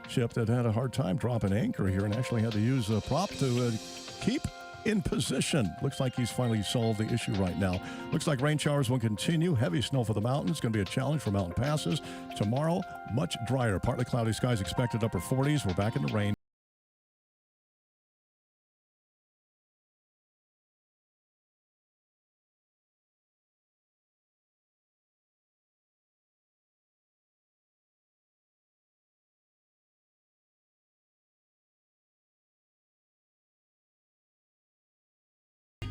ship that had a hard time dropping anchor here and actually had to use a prop to keep in position. Looks like he's finally solved the issue right now. Looks like rain showers will continue. Heavy snow for the mountains. Going to be a challenge for mountain passes. Tomorrow, much drier. Partly cloudy skies expected upper 40s. We're back in the rain.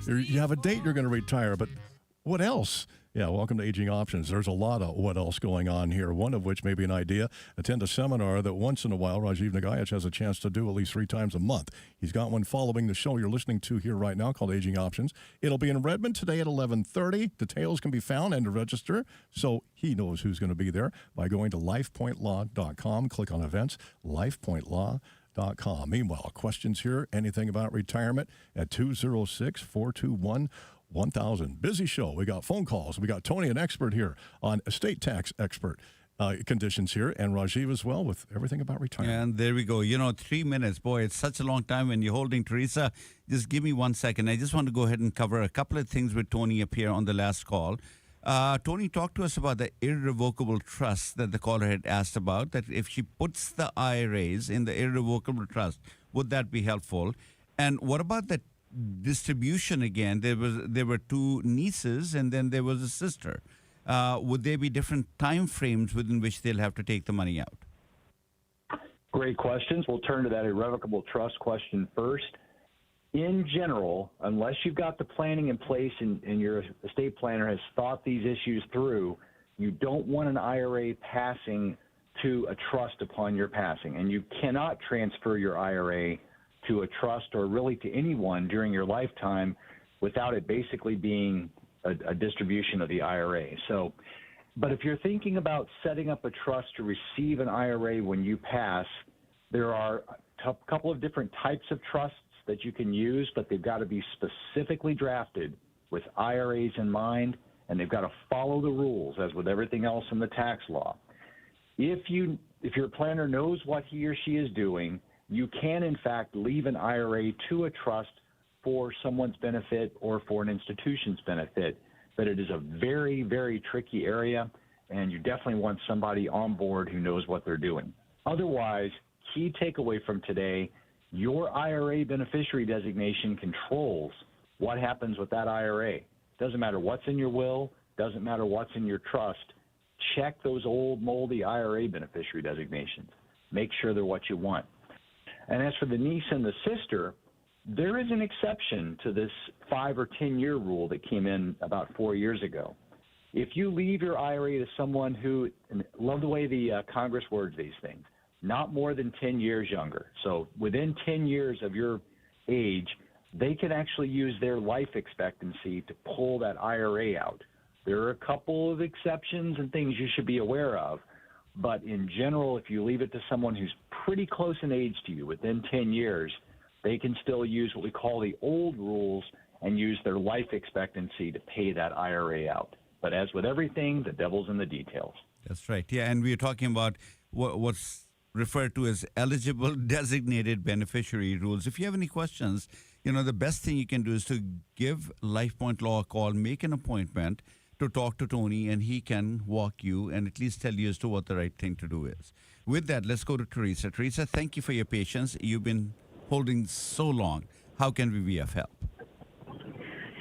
You have a date you're going to retire, but what else? Yeah, welcome to Aging Options. There's a lot of what else going on here, one of which may be an idea. Attend a seminar that once in a while Rajiv Nagaich has a chance to do at least 3 times a month. He's got one following the show you're listening to here right now called Aging Options. It'll be in Redmond today at 11:30. Details can be found and to register, so he knows who's going to be there by going to lifepointlaw.com. Click on events, lifepointlaw.com. Meanwhile, questions here, anything about retirement at 206-421-1000. Busy show. We got phone calls. We got Tony, an expert here on estate tax expert conditions here, and Rajiv as well with everything about retirement. And there we go. 3 minutes. Boy, it's such a long time when you're holding Teresa. Just give me 1 second. I just want to go ahead and cover a couple of things with Tony up here on the last call. Tony, talk to us about the irrevocable trust that the caller had asked about, that if she puts the IRAs in the irrevocable trust, would that be helpful? And what about the distribution again? There were 2 nieces and then there was a sister. Would there be different time frames within which they'll have to take the money out? Great questions. We'll turn to that irrevocable trust question first. In general, unless you've got the planning in place and your estate planner has thought these issues through, you don't want an IRA passing to a trust upon your passing. And you cannot transfer your IRA to a trust or really to anyone during your lifetime without it basically being a distribution of the IRA. So, but if you're thinking about setting up a trust to receive an IRA when you pass, there are a couple of different types of trusts that you can use, but they've got to be specifically drafted with IRAs in mind, and they've got to follow the rules, as with everything else in the tax law. If your planner knows what he or she is doing, you can, in fact, leave an IRA to a trust for someone's benefit or for an institution's benefit, but it is a very, very tricky area, and you definitely want somebody on board who knows what they're doing. Otherwise, key takeaway from today, your IRA beneficiary designation controls what happens with that IRA. Doesn't matter what's in your will, doesn't matter what's in your trust. Check those old moldy IRA beneficiary designations. Make sure they're what you want. And as for the niece and the sister, There is an exception to this 5 or 10 year rule that came in about 4 years ago. If you leave your IRA to someone who, and love the way the Congress words these things, not more than 10 years younger. So within 10 years of your age, they can actually use their life expectancy to pull that IRA out. There are a couple of exceptions and things you should be aware of, but in general, if you leave it to someone who's pretty close in age to you, within 10 years, they can still use what we call the old rules and use their life expectancy to pay that IRA out. But as with everything, the devil's in the details. That's right. Yeah, and we're talking about what's referred to as eligible designated beneficiary rules. If you have any questions, the best thing you can do is to give LifePoint Law a call, make an appointment to talk to Tony, and he can walk you and at least tell you as to what the right thing to do is. With that, let's go to Teresa. Teresa, thank you for your patience. You've been holding so long. How can we be of help?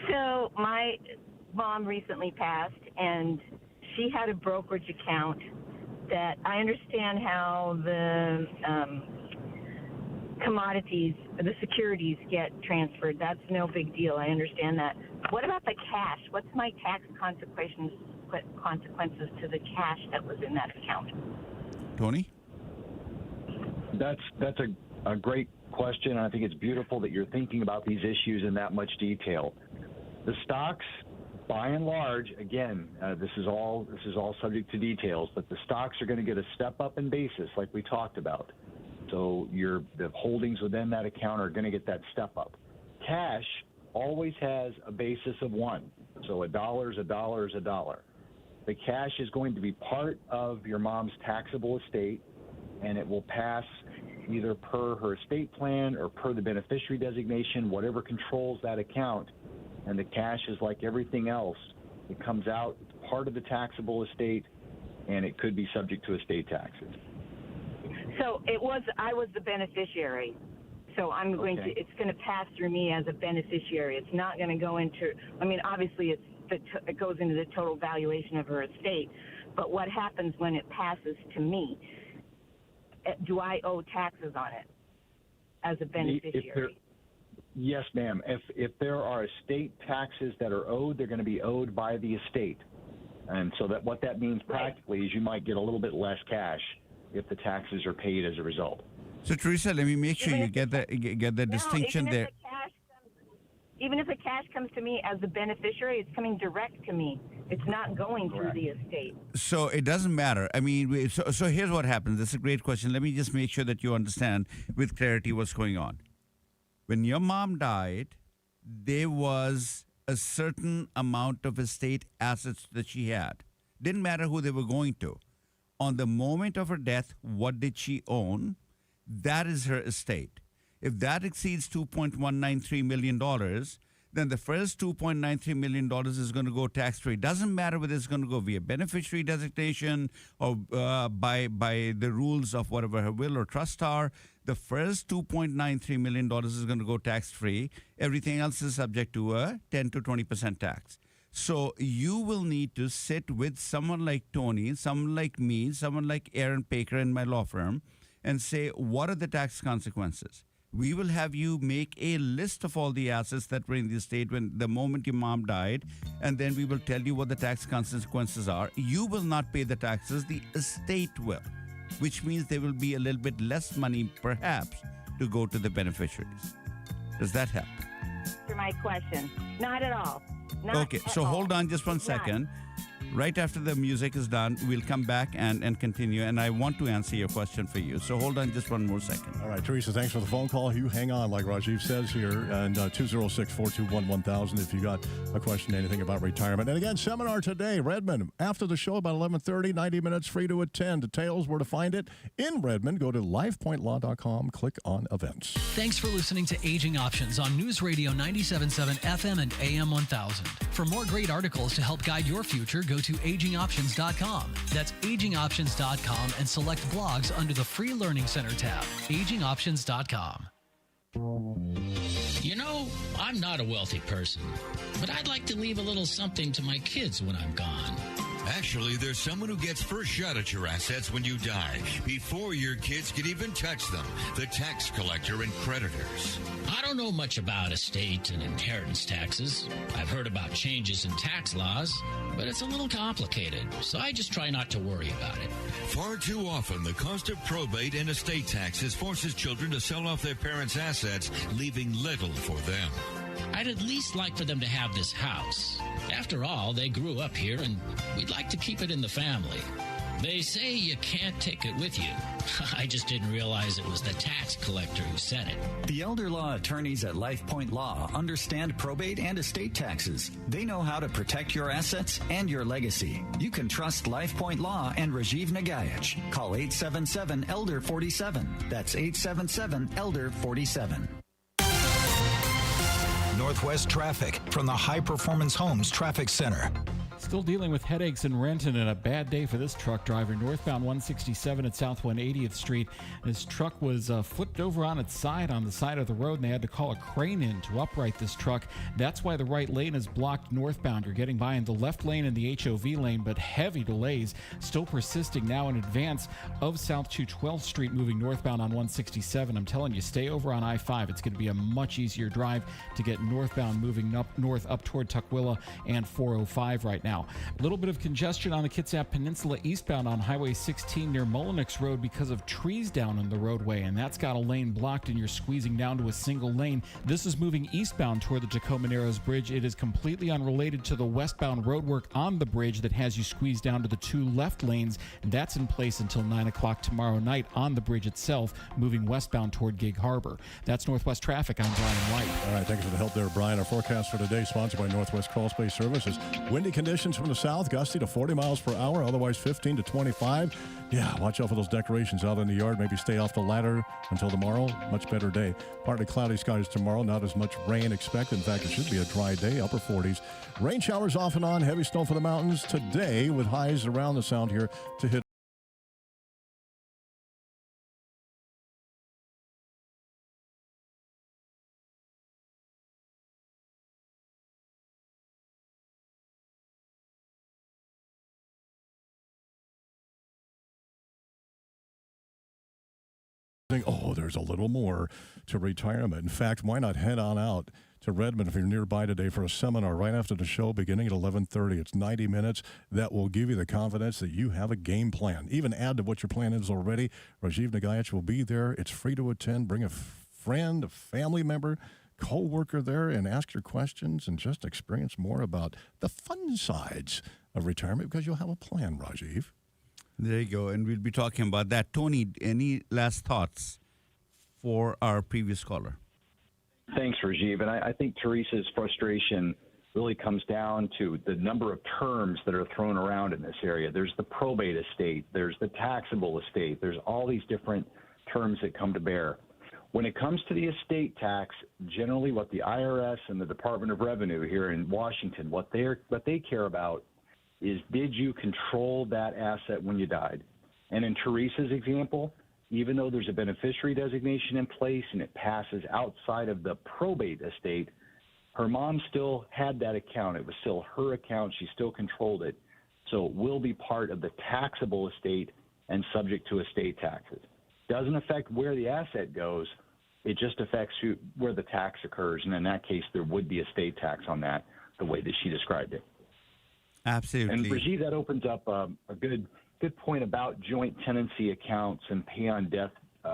So my mom recently passed, and she had a brokerage account that I understand how the commodities, the securities get transferred. That's no big deal. I understand that. What about the cash? What's my tax consequences to the cash that was in that account? Tony? That's a great question. I think it's beautiful that you're thinking about these issues in that much detail. The stocks, by and large, again, this is all subject to details, but the stocks are going to get a step up in basis like we talked about. So the holdings within that account are going to get that step up. Cash always has a basis of 1. So $1 is $1 is $1. The cash is going to be part of your mom's taxable estate, and it will pass either per her estate plan or per the beneficiary designation, whatever controls that account. And the cash is like everything else. It comes out, it's part of the taxable estate, and it could be subject to estate taxes. So I was the beneficiary. So it's going to pass through me as a beneficiary. It's not going to go into, obviously it goes into the total valuation of her estate. But what happens when it passes to me? Do I owe taxes on it as a beneficiary? Yes, ma'am. If there are estate taxes that are owed, they're going to be owed by the estate. And so what that means practically is you might get a little bit less cash if the taxes are paid as a result. So, Teresa, let me make sure you get the distinction there. Even if the cash comes to me as the beneficiary, it's coming direct to me. It's not going through the estate. So it doesn't matter. So here's what happens. That's a great question. Let me just make sure that you understand with clarity what's going on. When your mom died, there was a certain amount of estate assets that she had. Didn't matter who they were going to. On the moment of her death, what did she own? That is her estate. If that exceeds $2.193 million, then the first $2.93 million is going to go tax-free. Doesn't matter whether it's going to go via beneficiary designation or by the rules of whatever her will or trust are. The first $2.93 million is going to go tax-free. Everything else is subject to a 10 to 20% tax. So you will need to sit with someone like Tony, someone like me, someone like Aaron Baker in my law firm, and say, what are the tax consequences? We will have you make a list of all the assets that were in the estate when the moment your mom died, and then we will tell you what the tax consequences are. You will not pay the taxes, the estate will, which means there will be a little bit less money, perhaps, to go to the beneficiaries. Does that help? For my question, not at all. Okay, so hold on just one second. Right after the music is done, we'll come back and continue. And I want to answer your question for you. So hold on just one more second. All right, Teresa, thanks for the phone call. You hang on, like Rajiv says here, and 206-421-1000 if you got a question, anything about retirement. And again, seminar today, Redmond, after the show, about 11:30, 90 minutes, free to attend. Details, where to find it in Redmond. Go to lifepointlaw.com, click on events. Thanks for listening to Aging Options on News Radio 97.7 FM and AM 1000. For more great articles to help guide your future, go to AgingOptions.com. That's AgingOptions.com and select blogs under the free Learning Center tab. AgingOptions.com. You know, I'm not a wealthy person, but I'd like to leave a little something to my kids when I'm gone. Actually, there's someone who gets first shot at your assets when you die, before your kids can even touch them. The tax collector and creditors. I don't know much about estate and inheritance taxes. I've heard about changes in tax laws, but it's a little complicated, so I just try not to worry about it. Far too often, the cost of probate and estate taxes forces children to sell off their parents' assets, leaving little for them. I'd at least like for them to have this house. After all, they grew up here, and we'd like to keep it in the family. They say you can't take it with you. I just didn't realize it was the tax collector who said it. The elder law attorneys at LifePoint Law understand probate and estate taxes. They know how to protect your assets and your legacy. You can trust LifePoint Law and Rajiv Nagaich. Call 877-ELDER-47. That's 877-ELDER-47. Northwest traffic from the High Performance Homes Traffic Center. Still dealing with headaches in Renton, and a bad day for this truck driver. Northbound 167 at South 180th Street. This truck was flipped over on its side on the side of the road, and they had to call a crane in to upright this truck. That's why the right lane is blocked northbound. You're getting by in the left lane and the HOV lane, but heavy delays still persisting now in advance of South 212th Street moving northbound on 167. I'm telling you, stay over on I-5. It's going to be a much easier drive to get northbound moving up north up toward Tukwila and 405 right now. A little bit of congestion on the Kitsap Peninsula eastbound on Highway 16 near Mullenix Road because of trees down on the roadway, and that's got a lane blocked, and you're squeezing down to a single lane. This is moving eastbound toward the Tacoma Narrows Bridge. It is completely unrelated to the westbound roadwork on the bridge that has you squeezed down to the two left lanes, and that's in place until 9 o'clock tomorrow night on the bridge itself, moving westbound toward Gig Harbor. That's Northwest Traffic. I'm Brian White. All right, thank you for the help there, Brian. Our forecast for today, sponsored by Northwest Crawl Space Services. Windy conditions from the south, gusty to 40 miles per hour, otherwise 15 to 25. Yeah, watch out for those decorations out in the yard. Maybe stay off the ladder until tomorrow. Much better day. Partly cloudy skies tomorrow. Not as much rain expected. In fact, it should be a dry day, upper 40s. Rain showers off and on. Heavy snow for the mountains today with highs around the sound here to hit. Oh, there's a little more to retirement. In fact, why not head on out to Redmond if you're nearby today for a seminar right after the show beginning at 11:30. It's 90 minutes that will give you the confidence that you have a game plan. Even add to what your plan is already. Rajiv Nagaich will be there. It's free to attend. Bring a friend, a family member, co-worker there, and ask your questions and just experience more about the fun sides of retirement because you'll have a plan, Rajiv. There you go, and we'll be talking about that. Tony, any last thoughts for our previous caller? Thanks, Rajiv. And I think Teresa's frustration really comes down to the number of terms that are thrown around in this area. There's the probate estate, there's the taxable estate, there's all these different terms that come to bear. When it comes to the estate tax, generally what the IRS and the Department of Revenue here in Washington, what they care about is, did you control that asset when you died? And in Teresa's example, even though there's a beneficiary designation in place and it passes outside of the probate estate, her mom still had that account. It was still her account. She still controlled it. So it will be part of the taxable estate and subject to estate taxes. Doesn't affect where the asset goes. It just affects where the tax occurs. And in that case, there would be estate tax on that, the way that she described it. Absolutely. And Rajiv, that opens up a good point about joint tenancy accounts and pay on death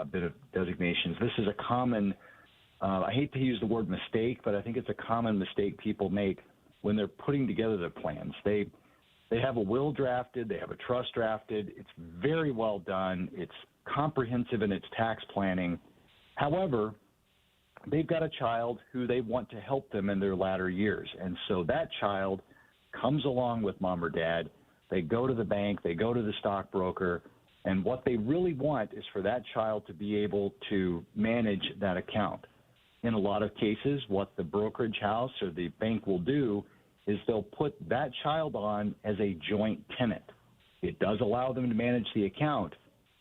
bit of designations. This is a common, I hate to use the word mistake, but I think it's a common mistake people make when they're putting together their plans. They have a will drafted, they have a trust drafted. It's very well done. It's comprehensive in its tax planning. However, they've got a child who they want to help them in their latter years. And so that child comes along with mom or dad. They go to the bank, they go to the stockbroker, and what they really want is for that child to be able to manage that account. In a lot of cases, what the brokerage house or the bank will do is they'll put that child on as a joint tenant. It does allow them to manage the account,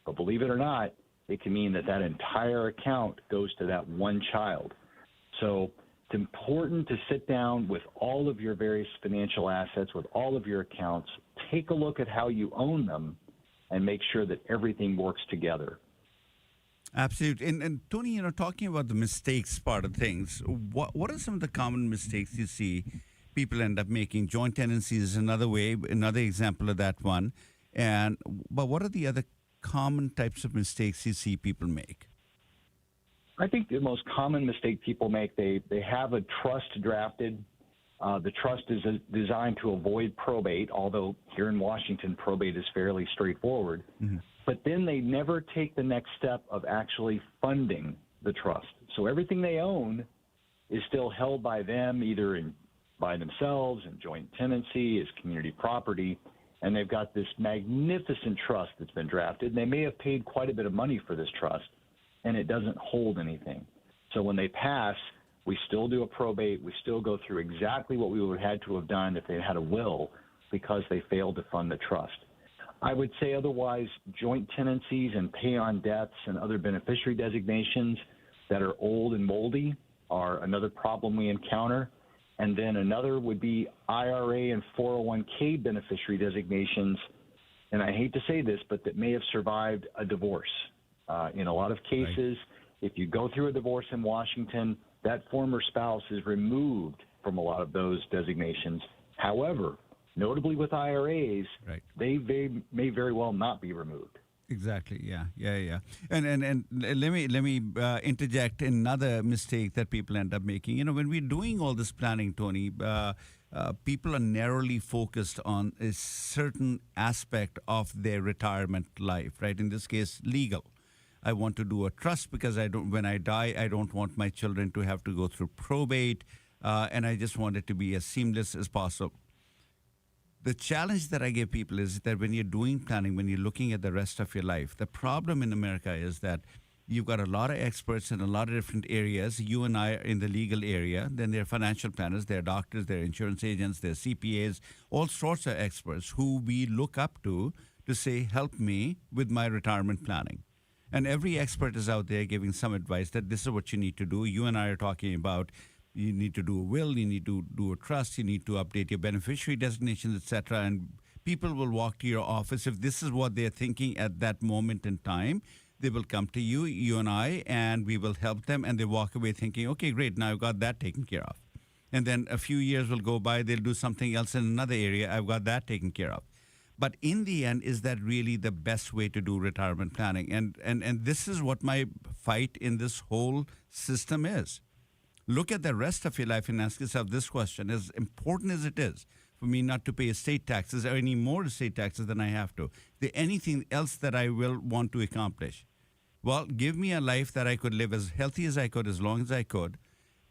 but believe it or not, it can mean that that entire account goes to that one child. So it's important to sit down with all of your various financial assets, with all of your accounts, take a look at how you own them and make sure that everything works together. Absolutely. And Tony, talking about the mistakes part of things, what are some of the common mistakes you see people end up making? Joint tenancy is another example of that one. But what are the other common types of mistakes you see people make? I think the most common mistake people make, they have a trust drafted. The trust is designed to avoid probate, although here in Washington, probate is fairly straightforward. Mm-hmm. But then they never take the next step of actually funding the trust. So everything they own is still held by them, either by themselves in joint tenancy, as community property, and they've got this magnificent trust that's been drafted. And they may have paid quite a bit of money for this trust, and it doesn't hold anything. So when they pass, we still do a probate. We still go through exactly what we would have had to have done if they had a will, because they failed to fund the trust. I would say otherwise, joint tenancies and pay-on debts and other beneficiary designations that are old and moldy are another problem we encounter. And then another would be IRA and 401k beneficiary designations, and I hate to say this, but that may have survived a divorce. In a lot of cases, if you go through a divorce in Washington, that former spouse is removed from a lot of those designations. However, notably with IRAs, they may very well not be removed. Exactly. Yeah. And let me interject another mistake that people end up making. When we're doing all this planning, Tony, people are narrowly focused on a certain aspect of their retirement life, right? In this case, legal. I want to do a trust because when I die, I don't want my children to have to go through probate, and I just want it to be as seamless as possible. The challenge that I give people is that when you're doing planning, when you're looking at the rest of your life, the problem in America is that you've got a lot of experts in a lot of different areas. You and I are in the legal area. Then there are financial planners, there are doctors, there are insurance agents, there are CPAs, all sorts of experts who we look up to say, help me with my retirement planning. And every expert is out there giving some advice that this is what you need to do. You and I are talking about you need to do a will, you need to do a trust, you need to update your beneficiary designations, etc. And people will walk to your office. If this is what they're thinking at that moment in time, they will come to you and I, and we will help them. And they walk away thinking, okay, great, now I've got that taken care of. And then a few years will go by, they'll do something else in another area, I've got that taken care of. But in the end, is that really the best way to do retirement planning? And this is what my fight in this whole system is. Look at the rest of your life and ask yourself this question: as important as it is for me not to pay estate taxes or any more estate taxes than I have to, is there anything else that I will want to accomplish? Well, give me a life that I could live as healthy as I could, as long as I could.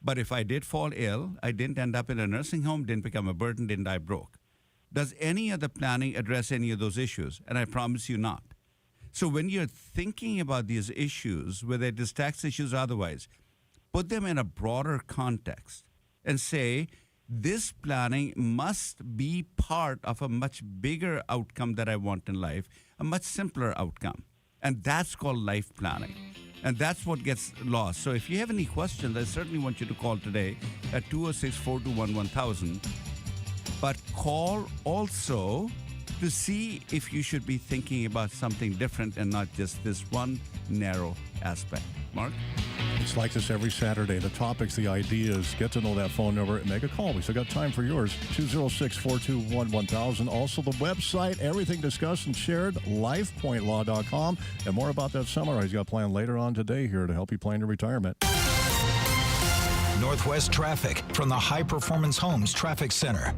But if I did fall ill, I didn't end up in a nursing home, didn't become a burden, didn't die broke. Does any other planning address any of those issues? And I promise you not. So when you're thinking about these issues, whether it is tax issues or otherwise, put them in a broader context and say, this planning must be part of a much bigger outcome that I want in life, a much simpler outcome. And that's called life planning. And that's what gets lost. So if you have any questions, I certainly want you to call today at 206-421-1000. But call also to see if you should be thinking about something different and not just this one narrow aspect. Mark? It's like this every Saturday. The topics, the ideas. Get to know that phone number and make a call. We still got time for yours. 206-421-1000. Also the website, everything discussed and shared, lifepointlaw.com. And more about that seminar he's got planned later on today here to help you plan your retirement. Northwest traffic from the High Performance Homes Traffic Center.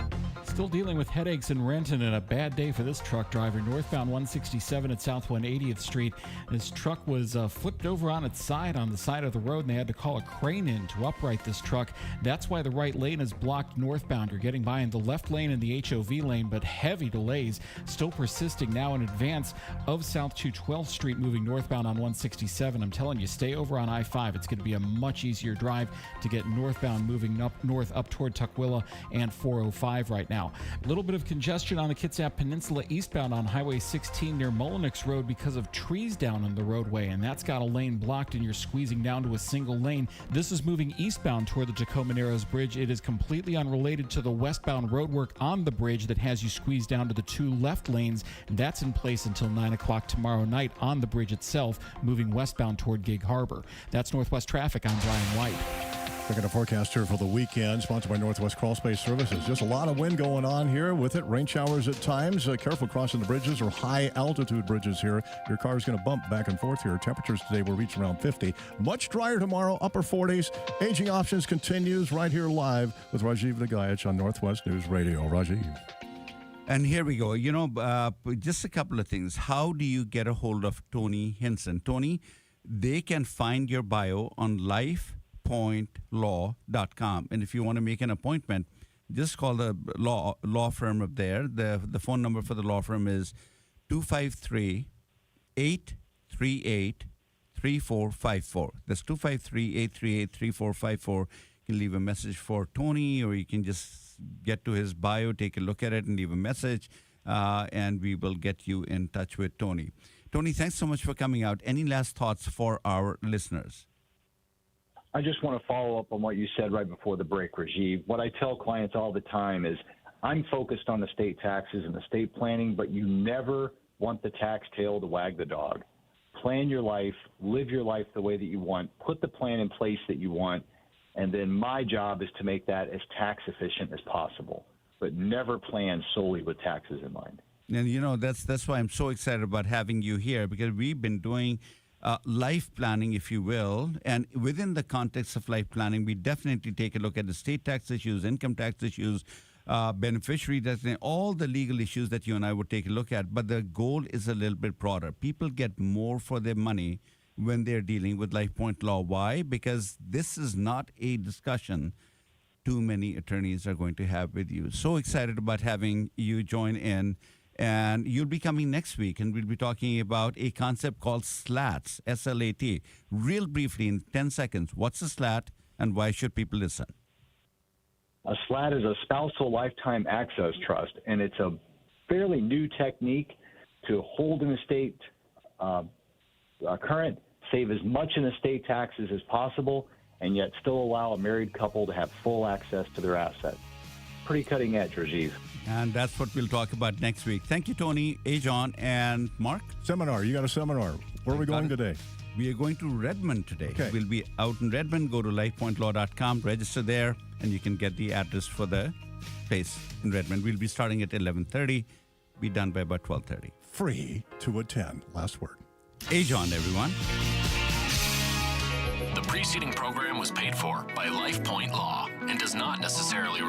Still dealing with headaches in Renton, and a bad day for this truck driver. Northbound 167 at South 180th Street. This truck was flipped over on its side on the side of the road, and they had to call a crane in to upright this truck. That's why the right lane is blocked northbound. You're getting by in the left lane and the HOV lane, but heavy delays still persisting now in advance of South 212th Street moving northbound on 167. I'm telling you, stay over on I-5. It's going to be a much easier drive to get northbound moving up north up toward Tukwila and 405 right now. now. A little bit of congestion on the Kitsap Peninsula eastbound on Highway 16 near Mullenix Road because of trees down on the roadway, and that's got a lane blocked and you're squeezing down to a single lane. This is moving eastbound toward the Tacoma Narrows Bridge. It is completely unrelated to the westbound roadwork on the bridge that has you squeezed down to the two left lanes. That's in place until 9 o'clock tomorrow night on the bridge itself, moving westbound toward Gig Harbor. That's Northwest Traffic. I'm Brian White. Looking at a forecast here for the weekend, sponsored by Northwest Crawl Space Services. Just a lot of wind going on here with it. Rain showers at times. Careful crossing the bridges or high altitude bridges here. Your car is going to bump back and forth here. Temperatures today will reach around 50. Much drier tomorrow, upper 40s. Aging Options continues right here live with Rajiv Nagaich on Northwest News Radio. Rajiv. And here we go. Just a couple of things. How do you get a hold of Tony Hinson? Tony, they can find your bio on lifepointlaw.com. And if you want to make an appointment, just call the law firm up there. The phone number for the law firm is 253-838-3454. That's 253-838-3454. You can leave a message for Tony, or you can just get to his bio, take a look at it, and leave a message, and we will get you in touch with Tony. Tony, thanks so much for coming out. Any last thoughts for our listeners? I just want to follow up on what you said right before the break, Rajiv. What I tell clients all the time is I'm focused on the state taxes and the state planning, but you never want the tax tail to wag the dog. Plan your life, live your life the way that you want, put the plan in place that you want, and then my job is to make that as tax efficient as possible, but never plan solely with taxes in mind. And, that's why I'm so excited about having you here, because we've been doing life planning, if you will. And within the context of life planning, we definitely take a look at the state tax issues, income tax issues, beneficiary designation, all the legal issues that you and I would take a look at. But the goal is a little bit broader. People get more for their money when they're dealing with LifePoint Law. Why? Because this is not a discussion too many attorneys are going to have with you. So excited about having you join in. And you'll be coming next week, and we'll be talking about a concept called SLATs, S-L-A-T. Real briefly, in 10 seconds, what's a SLAT, and why should people listen? A SLAT is a spousal lifetime access trust, and it's a fairly new technique to hold an estate current, save as much in estate taxes as possible, and yet still allow a married couple to have full access to their assets. Pretty cutting edge, Rajiv. And that's what we'll talk about next week. Thank you, Tony, Ajon, and Mark. Seminar. You got a seminar. Where are we going today? We are going to Redmond today. Okay. We'll be out in Redmond. Go to lifepointlaw.com, register there, and you can get the address for the place in Redmond. We'll be starting at 11:30, be done by about 12:30. Free to attend. Last word. Ajon, everyone. The preceding program was paid for by LifePoint Law and does not necessarily